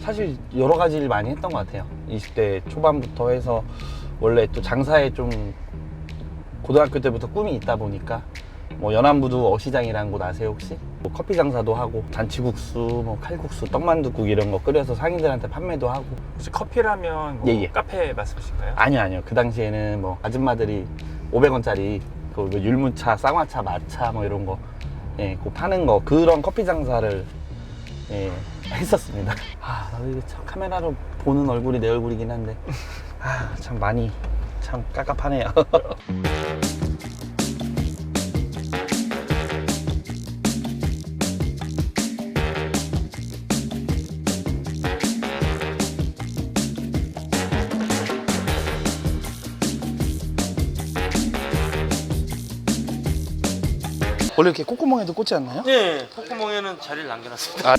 사실 여러 가지 일 많이 했던 것 같아요. 20대 초반부터 해서 원래 또 장사에 좀 고등학교 때부터 꿈이 있다 보니까 뭐 연안부두 어시장이라는 곳 아세요 혹시? 뭐 커피 장사도 하고 잔치국수, 뭐 칼국수, 떡만둣국 이런 거 끓여서 상인들한테 판매도 하고. 혹시 커피라면 뭐 예. 카페 말씀이신가요? 아니요. 그 당시에는 뭐 아줌마들이 500원짜리 그 뭐 율무차, 쌍화차, 마차 뭐 이런 거 그 파는 거 그런 커피 장사를 했었습니다. 나도 이게 참 카메라로 보는 얼굴이 내 얼굴이긴 한데 참 많이 참 깝깝하네요. 원래 이렇게 콧구멍에도 꽂지 않나요? 네, 콧구멍에는 자리를 남겨놨습니다. 아.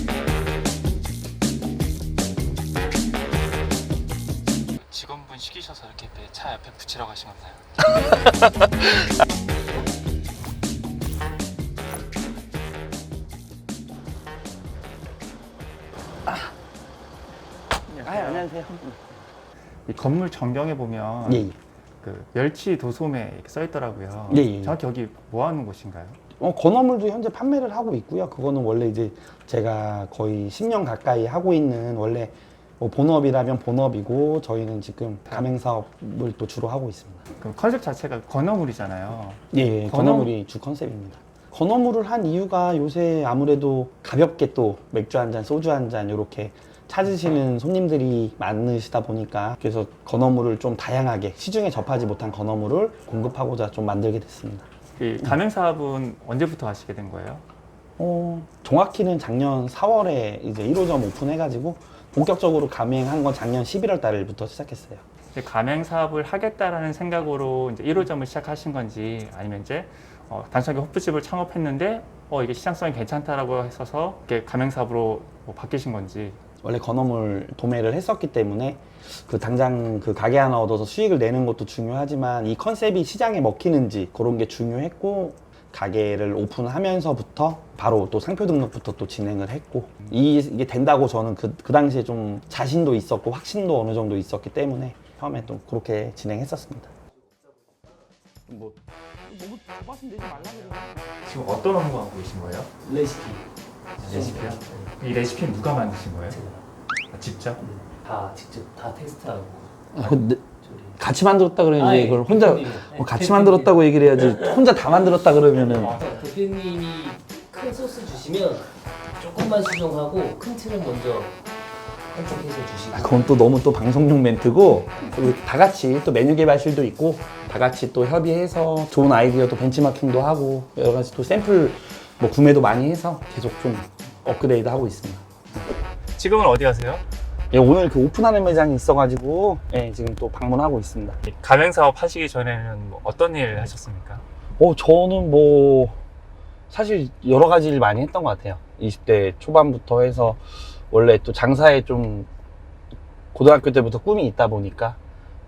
직원분 시키셔서 이렇게 차 옆에 붙이라고 하신 건가요? 안녕하세요. 이 건물 전경에 보면 예. 그 멸치 도소매 이렇게 써 있더라고요. 예. 정확히 여기 뭐 하는 곳인가요? 건어물도 현재 판매를 하고 있고요. 그거는 원래 이제 제가 거의 10년 가까이 하고 있는 원래 뭐 본업이라면 본업이고 저희는 지금 가맹 사업을 또 주로 하고 있습니다. 그 컨셉 자체가 건어물이잖아요. 예, 건어물이 주 컨셉입니다. 건어물을 한 이유가 요새 아무래도 가볍게 또 맥주 한 잔, 소주 한 잔 이렇게 찾으시는 손님들이 많으시다 보니까 그래서 건어물을 좀 다양하게 시중에 접하지 못한 건어물을 공급하고자 좀 만들게 됐습니다. 이 가맹 사업은 언제부터 하시게 된 거예요? 정확히는 작년 4월에 이제 1호점 오픈해가지고 본격적으로 가맹한 건 작년 11월 달부터 시작했어요. 이제 가맹 사업을 하겠다라는 생각으로 이제 1호점을 시작하신 건지 아니면 이제 단순하게 호프집을 창업했는데 이게 시장성이 괜찮다라고 해서 이렇게 가맹 사업으로 바뀌신 건지. 원래 건어물 도매를 했었기 때문에 그 당장 그 가게 하나 얻어서 수익을 내는 것도 중요하지만 이 컨셉이 시장에 먹히는지 그런 게 중요했고 가게를 오픈하면서부터 바로 또 상표 등록부터 또 진행을 했고 이게 된다고 저는 그 당시에 좀 자신도 있었고 확신도 어느 정도 있었기 때문에 처음에 또 그렇게 진행했었습니다. 뭐 잡았으면 내지 말라 그러면 지금 어떤 업무 하고 계신 거예요? 레시피 레시피요? 이 레시피는 누가 만드신 거예요? 직접? 다 직접 다 테스트하고 근데 같이 만들었다 그러면 이제 예, 그걸 혼자 대표님. 같이 대표님. 만들었다고 얘기를 해야지 혼자 다 만들었다 그러면은 대표님이 큰 소스 주시면 조금만 수정하고 큰 틀은 먼저 한쪽에서 주시고 그건 또 너무 또 방송용 멘트고 그리고 다 같이 또 메뉴 개발실도 있고 다 같이 또 협의해서 좋은 아이디어 또 벤치마킹도 하고 여러 가지 또 샘플 뭐 구매도 많이 해서 계속 좀 업그레이드 하고 있습니다. 지금은 어디 가세요? 오늘 그 오픈하는 매장이 있어가지고 지금 또 방문하고 있습니다. 이 가맹 사업 하시기 전에는 뭐 어떤 일 하셨습니까? 저는 뭐 사실 여러 가지 일 많이 했던 것 같아요. 20대 초반부터 해서 원래 또 장사에 좀 고등학교 때부터 꿈이 있다 보니까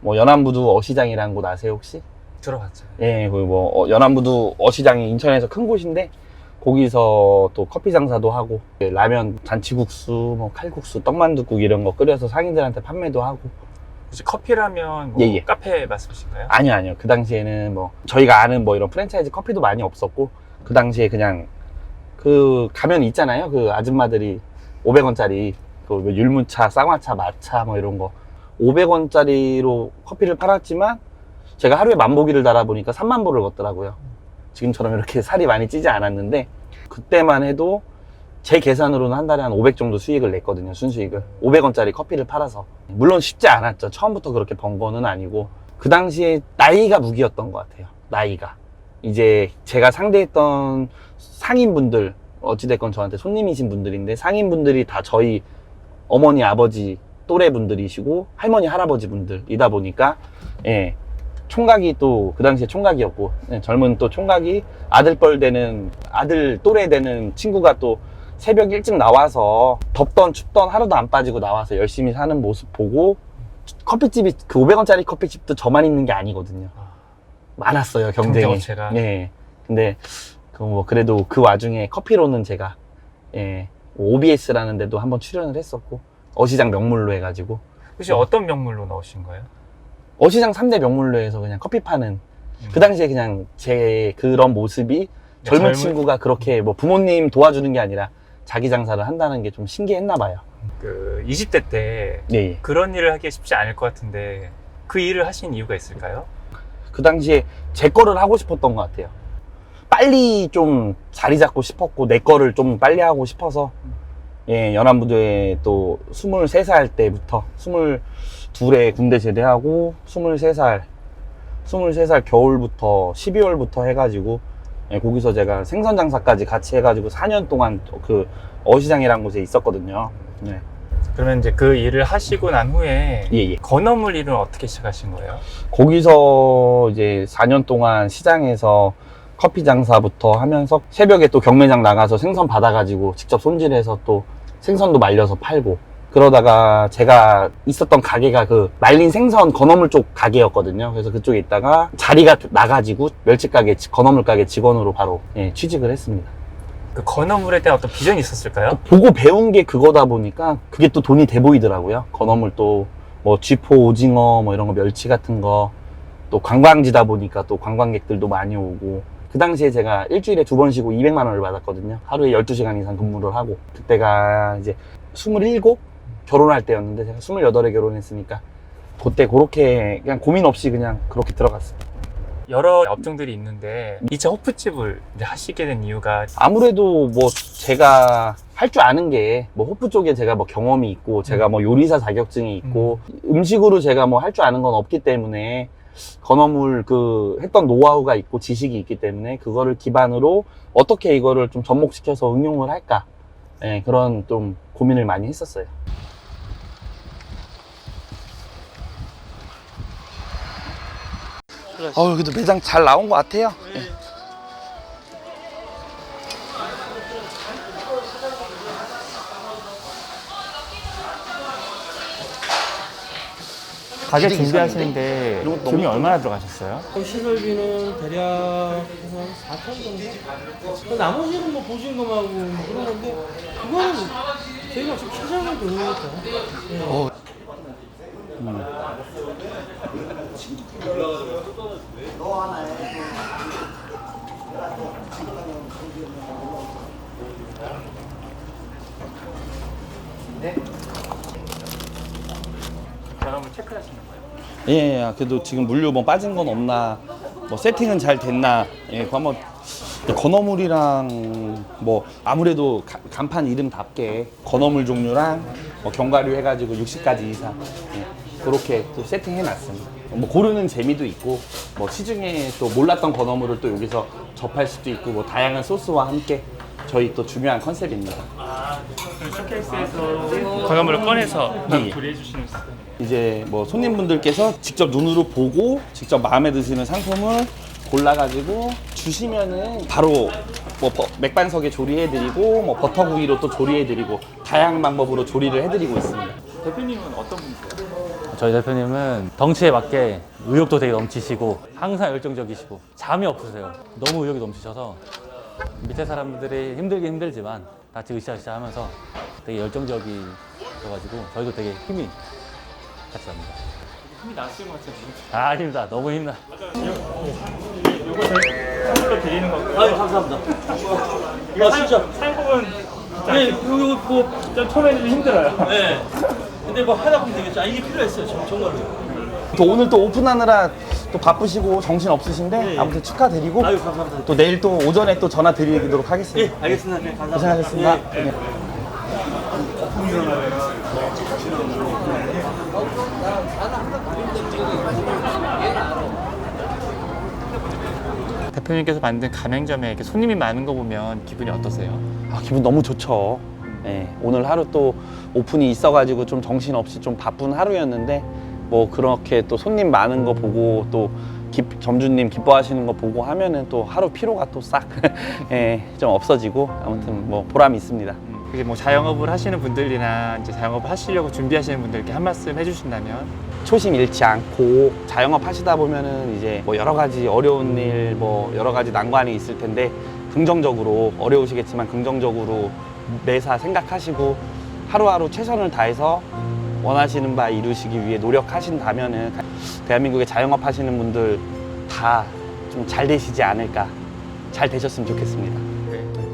뭐 연안부두 어시장이라는 곳 아세요 혹시? 들어봤죠. 예, 그 뭐 연안부두 어시장이 인천에서 큰 곳인데 거기서 또 커피 장사도 하고 라면, 잔치국수, 뭐 칼국수, 떡만둣국 이런 거 끓여서 상인들한테 판매도 하고. 혹시 커피라면 뭐 예. 카페 말씀이신가요? 아니요. 그 당시에는 뭐 저희가 아는 뭐 이런 프랜차이즈 커피도 많이 없었고 그 당시에 그냥 그 가면 있잖아요. 그 아줌마들이 500원짜리 그 뭐 율무차, 쌍화차, 마차 뭐 이런 거 500원짜리로 커피를 팔았지만 제가 하루에 만보기를 달아 보니까 3만 보를 걷더라고요. 지금처럼 이렇게 살이 많이 찌지 않았는데 그때만 해도 제 계산으로는 한 달에 한 500 정도 수익을 냈거든요. 순수익을 500원짜리 커피를 팔아서. 물론 쉽지 않았죠. 처음부터 그렇게 번 거는 아니고 그 당시에 나이가 무기였던 것 같아요. 나이가 이제 제가 상대했던 상인분들 어찌됐건 저한테 손님이신 분들인데 상인분들이 다 저희 어머니 아버지 또래 분들이시고 할머니 할아버지 분들이다 보니까 총각이 또 그 당시에 총각이었고 젊은 또 총각이 아들뻘 되는 아들 또래 되는 친구가 또 새벽 일찍 나와서 덥던 춥던 하루도 안 빠지고 나와서 열심히 사는 모습 보고 커피집이 그 500원짜리 커피집도 저만 있는 게 아니거든요. 많았어요 경쟁이. 경쟁업체가. 네. 근데 뭐 그래도 그 와중에 커피로는 제가 OBS라는 데도 한번 출연을 했었고 어시장 명물로 해가지고 혹시 어떤 명물로 넣으신 거예요? 어시장 3대 명물로 해서 그냥 커피 파는 그 당시에 그냥 제 그런 모습이 젊은 친구가 그렇게 뭐 부모님 도와주는 게 아니라 자기 장사를 한다는 게 좀 신기했나 봐요. 그 20대 때 예, 예. 그런 일을 하기 쉽지 않을 것 같은데 그 일을 하신 이유가 있을까요? 그 당시에 제 거를 하고 싶었던 것 같아요. 빨리 좀 자리 잡고 싶었고 내 거를 좀 빨리 하고 싶어서 예, 연안부두에 또 23살 때부터 22에 군대 제대하고 23살 겨울부터 12월부터 해가지고 예, 거기서 제가 생선 장사까지 같이 해가지고 4년 동안 그 어시장이라는 곳에 있었거든요. 네. 그러면 이제 그 일을 하시고 난 후에 예, 예. 건어물 일은 어떻게 시작하신 거예요? 거기서 이제 4년 동안 시장에서 커피 장사부터 하면서 새벽에 또 경매장 나가서 생선 받아가지고 직접 손질해서 또 생선도 말려서 팔고 그러다가 제가 있었던 가게가 그 말린 생선 건어물 쪽 가게였거든요. 그래서 그쪽에 있다가 자리가 나가지고 멸치 가게, 건어물 가게 직원으로 바로 예, 취직을 했습니다. 그 건어물에 대한 어떤 비전이 있었을까요? 보고 배운 게 그거다 보니까 그게 또 돈이 돼 보이더라고요. 건어물 또 뭐 쥐포, 오징어 뭐 이런 거 멸치 같은 거 또 관광지다 보니까 또 관광객들도 많이 오고 그 당시에 제가 일주일에 2번 쉬고 200만 원을 받았거든요. 하루에 12시간 이상 근무를 하고 그때가 이제 27 결혼할 때였는데 제가 28에 결혼했으니까 그때 그렇게 그냥 고민 없이 그냥 그렇게 들어갔어요. 여러 업종들이 있는데 2차 호프집을 이제 하시게 된 이유가 아무래도 뭐 제가 할 줄 아는 게 뭐 호프 쪽에 제가 뭐 경험이 있고 제가 뭐 요리사 자격증이 있고 음식으로 제가 뭐 할 줄 아는 건 없기 때문에 건어물 그 했던 노하우가 있고 지식이 있기 때문에 그거를 기반으로 어떻게 이거를 좀 접목시켜서 응용을 할까 예, 그런 좀 고민을 많이 했었어요. 그래도 매장 잘 나온 것 같아요. 예. 가게 기름이 준비하시는데 이런 것도 돈이 너무 얼마나 들어가셨어요? 시설비는 대략 한 4천 정도? 나머지는 뭐 보신 것하고 그런 건데 그거는 저희가 지금 시장을 돌리니까 예. 전화번호 체크하시는 거예요? 예, 그래도 지금 물류 뭐 빠진 건 없나, 뭐 세팅은 잘 됐나, 예, 그거 한번 건어물이랑 뭐 아무래도 간판 이름답게 건어물 종류랑 뭐 견과류 해가지고 60가지 이상 예, 그렇게 또 세팅해 놨습니다. 뭐 고르는 재미도 있고 뭐 시중에 또 몰랐던 건어물을 또 여기서 접할 수도 있고 뭐 다양한 소스와 함께 저희 또 중요한 컨셉입니다. 그럼 쇼케이스에서 건어물을 꺼내서 예. 조리해 주시는 시스템이에요? 이제 뭐 손님분들께서 직접 눈으로 보고 직접 마음에 드시는 상품을 골라가지고 주시면은 바로 뭐 맥반석에 조리해드리고 뭐 버터구이로 또 해드리고 다양한 방법으로 조리를 해드리고 있습니다. 대표님은 어떤 분이세요? 저희 대표님은 덩치에 맞게 의욕도 되게 넘치시고 항상 열정적이시고 잠이 없으세요. 너무 의욕이 넘치셔서 밑에 사람들이 힘들긴 힘들지만 같이 으쌰으쌰 하면서 되게 열정적이셔가지고 저희도 되게 힘이 같이 납니다. 힘이 나시는 것 같아요. 아, 아닙니다. 너무 힘나. 이거 저희 선물로 드리는 거고요. 아유 감사합니다. 야 진짜 상품은 네 이거 뭐 좀 처음에는 좀 힘들어요. 네. 근데 뭐 하다 보면 되겠죠. 아 이게 필요했어요 정말로. 또 오늘 또 오픈하느라 또 바쁘시고 정신 없으신데 네. 아무튼 축하드리고 아유 감사합니다. 또 내일 또 오전에 또 전화 드리도록 하겠습니다. 예 알겠습니다. 네, 감사합니다. 고생하셨습니다. 예, 예. 네. 대표님께서 만든 가맹점에 이렇게 손님이 많은 거 보면 기분이 어떠세요? 아, 기분 너무 좋죠. 예, 오늘 하루 또 오픈이 있어가지고 좀 정신없이 좀 바쁜 하루였는데 뭐 그렇게 또 손님 많은 거 보고 또 점주님 기뻐하시는 거 보고 하면은 또 하루 피로가 또 싹 예, 좀 없어지고 아무튼 뭐 보람이 있습니다. 그게 뭐 자영업을 하시는 분들이나 이제 자영업을 하시려고 준비하시는 분들께 한 말씀 해주신다면? 초심 잃지 않고 자영업 하시다 보면은 이제 뭐 여러 가지 어려운 일, 뭐 여러 가지 난관이 있을 텐데 긍정적으로 어려우시겠지만 긍정적으로 매사 생각하시고 하루하루 최선을 다해서 원하시는 바 이루시기 위해 노력하신다면은 대한민국의 자영업 하시는 분들 다 좀 잘 되시지 않을까, 잘 되셨으면 좋겠습니다. 네.